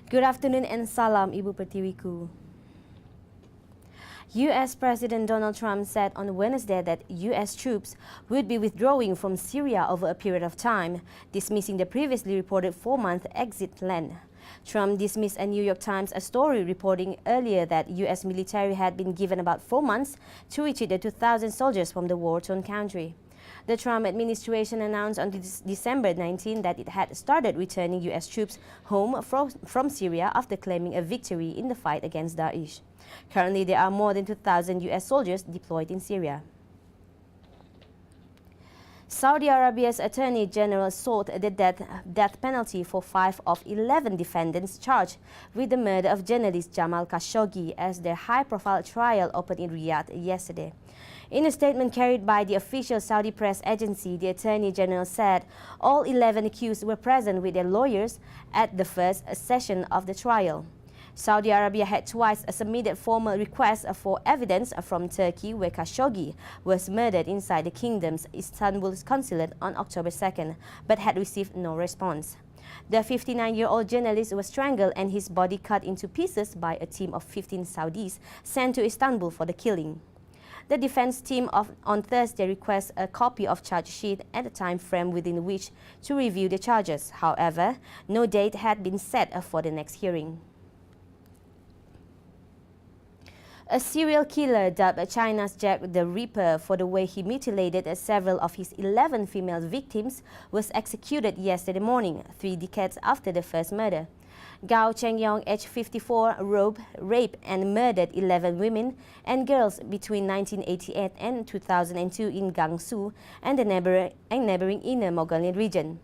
Good afternoon and salam Ibu Pertiwiku. U.S. President Donald Trump said on Wednesday that U.S. troops would be withdrawing from Syria over a period of time, dismissing the previously reported 4-month exit plan. Trump dismissed a New York Times story reporting earlier that U.S. military had been given about 4 months to retreat the 2,000 soldiers from the war-torn country. The Trump administration announced on December 19 that it had started returning U.S. troops home from Syria after claiming a victory in the fight against Daesh. Currently, there are more than 2,000 U.S. soldiers deployed in Syria. Saudi Arabia's Attorney General sought the death penalty for 5 of 11 defendants charged with the murder of journalist Jamal Khashoggi as their high-profile trial opened in Riyadh yesterday. In a statement carried by the official Saudi press agency, the Attorney General said all 11 accused were present with their lawyers at the first session of the trial. Saudi Arabia had twice submitted formal requests for evidence from Turkey, where Khashoggi was murdered inside the kingdom's Istanbul consulate on October 2nd, but had received no response. The 59-year-old journalist was strangled and his body cut into pieces by a team of 15 Saudis sent to Istanbul for the killing. The defense team on Thursday requested a copy of charge sheet and a time frame within which to review the charges. However, no date had been set for the next hearing. A serial killer dubbed China's Jack the Ripper for the way he mutilated several of his 11 female victims was executed yesterday morning, 3 decades after the first murder. Gao Chengyong, aged 54, raped and murdered 11 women and girls between 1988 and 2002 in Gansu and the neighboring Inner Mongolian region.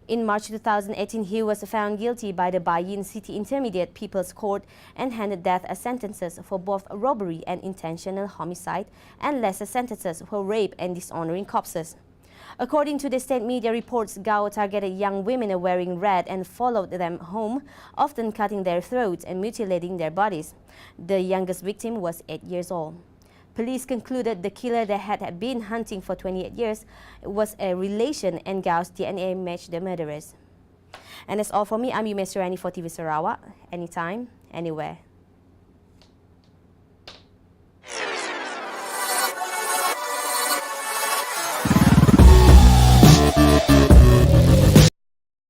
In March 2018, he was found guilty by the Bayin City Intermediate People's Court and handed death sentences for both robbery and intentional homicide and lesser sentences for rape and dishonoring corpses. According to the state media reports, Gao targeted young women wearing red and followed them home, often cutting their throats and mutilating their bodies. The youngest victim was 8 years old. Police concluded the killer that had been hunting for 28 years was a relation and Gao's DNA matched the murderers. And that's all for me. I'm Yume Surani for TV Sarawak. Anytime, anywhere.